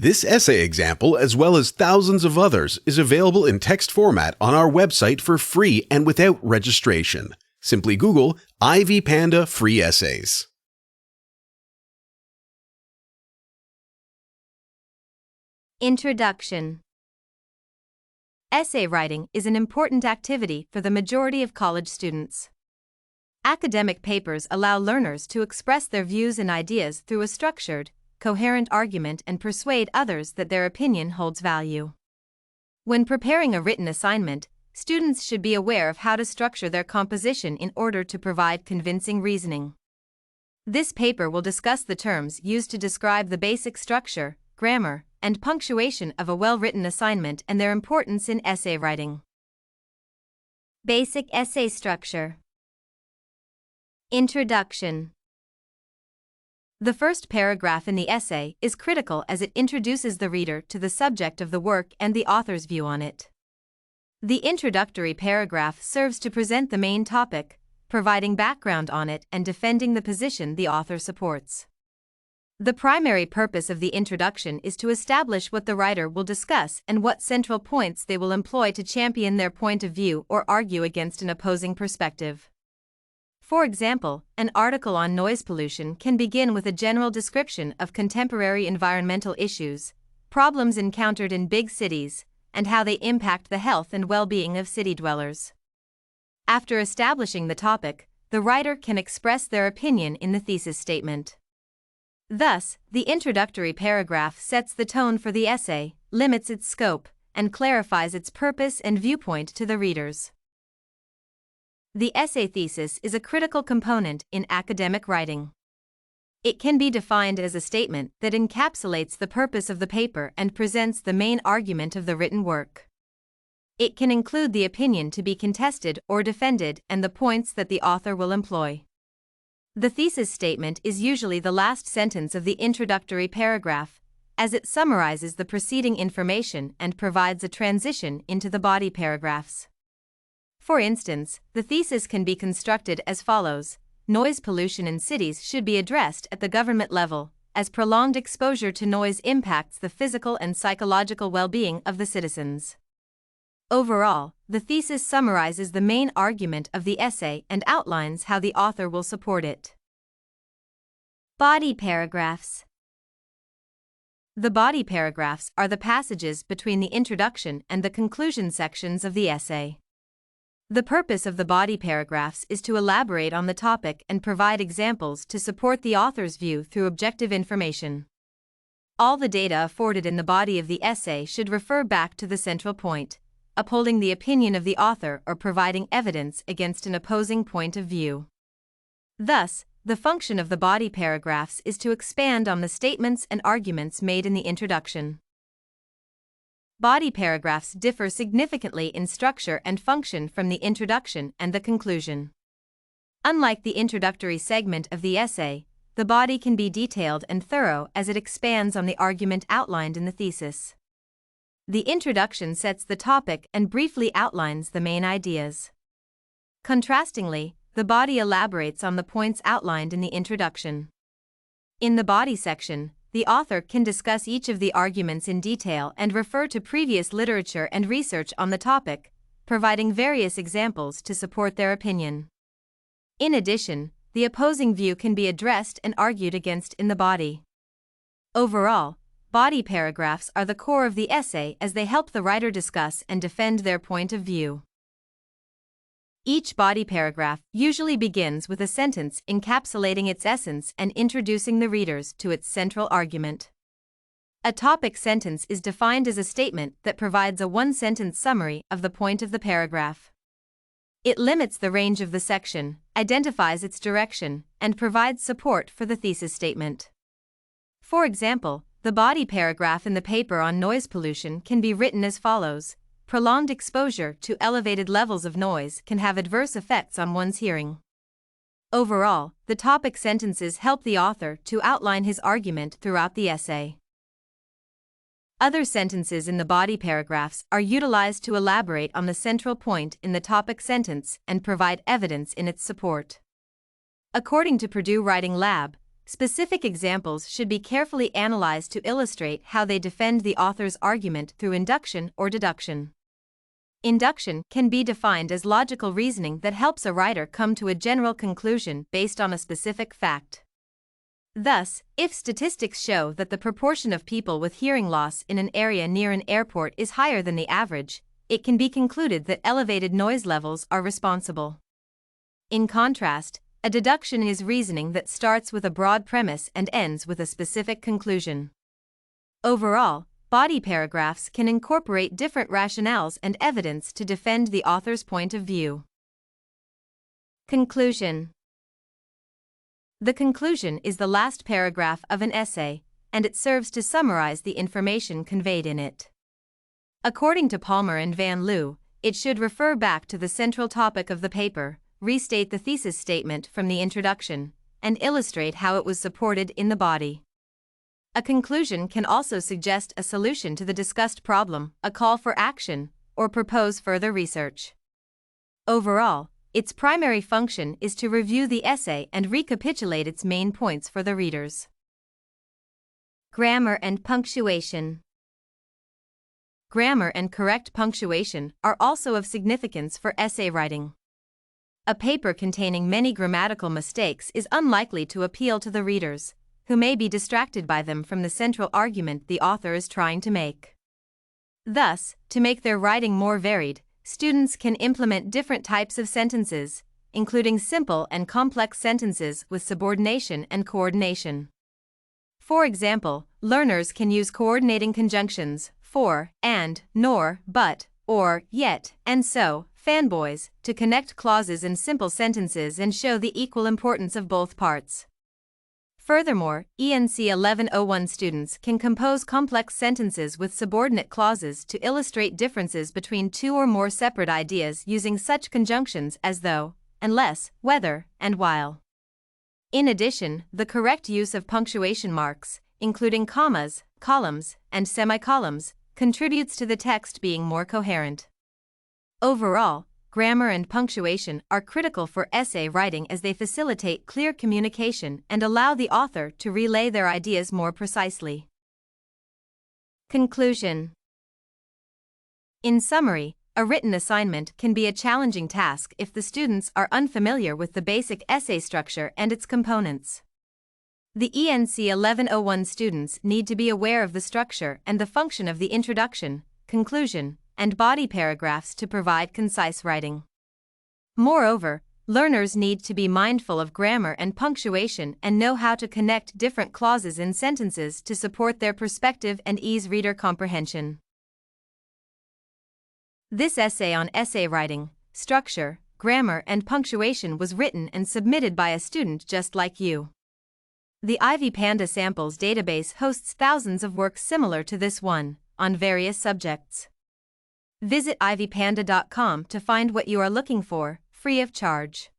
This essay example, as well as thousands of others, is available in text format on our website for free and without registration. Simply Google Ivy Panda Free Essays. Introduction. Essay writing is an important activity for the majority of college students. Academic papers allow learners to express their views and ideas through a structured, coherent argument and persuade others that their opinion holds value. When preparing a written assignment, students should be aware of how to structure their composition in order to provide convincing reasoning. This paper will discuss the terms used to describe the basic structure, grammar, and punctuation of a well-written assignment and their importance in essay writing. Basic essay structure. Introduction. The first paragraph in the essay is critical as it introduces the reader to the subject of the work and the author's view on it. The introductory paragraph serves to present the main topic, providing background on it and defending the position the author supports. The primary purpose of the introduction is to establish what the writer will discuss and what central points they will employ to champion their point of view or argue against an opposing perspective. For example, an article on noise pollution can begin with a general description of contemporary environmental issues, problems encountered in big cities, and how they impact the health and well-being of city dwellers. After establishing the topic, the writer can express their opinion in the thesis statement. Thus, the introductory paragraph sets the tone for the essay, limits its scope, and clarifies its purpose and viewpoint to the readers. The essay thesis is a critical component in academic writing. It can be defined as a statement that encapsulates the purpose of the paper and presents the main argument of the written work. It can include the opinion to be contested or defended and the points that the author will employ. The thesis statement is usually the last sentence of the introductory paragraph, as it summarizes the preceding information and provides a transition into the body paragraphs. For instance, the thesis can be constructed as follows: noise pollution in cities should be addressed at the government level, as prolonged exposure to noise impacts the physical and psychological well-being of the citizens. Overall, the thesis summarizes the main argument of the essay and outlines how the author will support it. Body paragraphs. The body paragraphs are the passages between the introduction and the conclusion sections of the essay. The purpose of the body paragraphs is to elaborate on the topic and provide examples to support the author's view through objective information. All the data afforded in the body of the essay should refer back to the central point, upholding the opinion of the author or providing evidence against an opposing point of view. Thus, the function of the body paragraphs is to expand on the statements and arguments made in the introduction. Body paragraphs differ significantly in structure and function from the introduction and the conclusion. Unlike the introductory segment of the essay, the body can be detailed and thorough as it expands on the argument outlined in the thesis. The introduction sets the topic and briefly outlines the main ideas. Contrastingly, the body elaborates on the points outlined in the introduction. In the body section, the author can discuss each of the arguments in detail and refer to previous literature and research on the topic, providing various examples to support their opinion. In addition, the opposing view can be addressed and argued against in the body. Overall, body paragraphs are the core of the essay as they help the writer discuss and defend their point of view. Each body paragraph usually begins with a sentence encapsulating its essence and introducing the readers to its central argument. A topic sentence is defined as a statement that provides a one-sentence summary of the point of the paragraph. It limits the range of the section, identifies its direction, and provides support for the thesis statement. For example, the body paragraph in the paper on noise pollution can be written as follows: prolonged exposure to elevated levels of noise can have adverse effects on one's hearing. Overall, the topic sentences help the author to outline his argument throughout the essay. Other sentences in the body paragraphs are utilized to elaborate on the central point in the topic sentence and provide evidence in its support. According to Purdue Writing Lab, specific examples should be carefully analyzed to illustrate how they defend the author's argument through induction or deduction. Induction can be defined as logical reasoning that helps a writer come to a general conclusion based on a specific fact. Thus, if statistics show that the proportion of people with hearing loss in an area near an airport is higher than the average, it can be concluded that elevated noise levels are responsible. In contrast, a deduction is reasoning that starts with a broad premise and ends with a specific conclusion. Overall, body paragraphs can incorporate different rationales and evidence to defend the author's point of view. Conclusion. The conclusion is the last paragraph of an essay, and it serves to summarize the information conveyed in it. According to Palmer and Van Lieu, it should refer back to the central topic of the paper, restate the thesis statement from the introduction, and illustrate how it was supported in the body. A conclusion can also suggest a solution to the discussed problem, a call for action, or propose further research. Overall, its primary function is to review the essay and recapitulate its main points for the readers. Grammar and punctuation. Grammar and correct punctuation are also of significance for essay writing. A paper containing many grammatical mistakes is unlikely to appeal to the readers, who may be distracted by them from the central argument the author is trying to make. Thus, to make their writing more varied, students can implement different types of sentences, including simple and complex sentences with subordination and coordination. For example, learners can use coordinating conjunctions, for, and, nor, but, or, yet, and so, fanboys, to connect clauses in simple sentences and show the equal importance of both parts. Furthermore, ENC 1101 students can compose complex sentences with subordinate clauses to illustrate differences between two or more separate ideas using such conjunctions as though, unless, whether, and while. In addition, the correct use of punctuation marks, including commas, columns, and semicolons, contributes to the text being more coherent. Overall, grammar and punctuation are critical for essay writing as they facilitate clear communication and allow the author to relay their ideas more precisely. Conclusion. In summary, a written assignment can be a challenging task if the students are unfamiliar with the basic essay structure and its components. The ENC 1101 students need to be aware of the structure and the function of the introduction, conclusion, and body paragraphs to provide concise writing. Moreover, learners need to be mindful of grammar and punctuation and know how to connect different clauses in sentences to support their perspective and ease reader comprehension. This essay on essay writing, structure, grammar, and punctuation was written and submitted by a student just like you. The Ivy Panda Samples database hosts thousands of works similar to this one, on various subjects. Visit ivypanda.com to find what you are looking for, free of charge.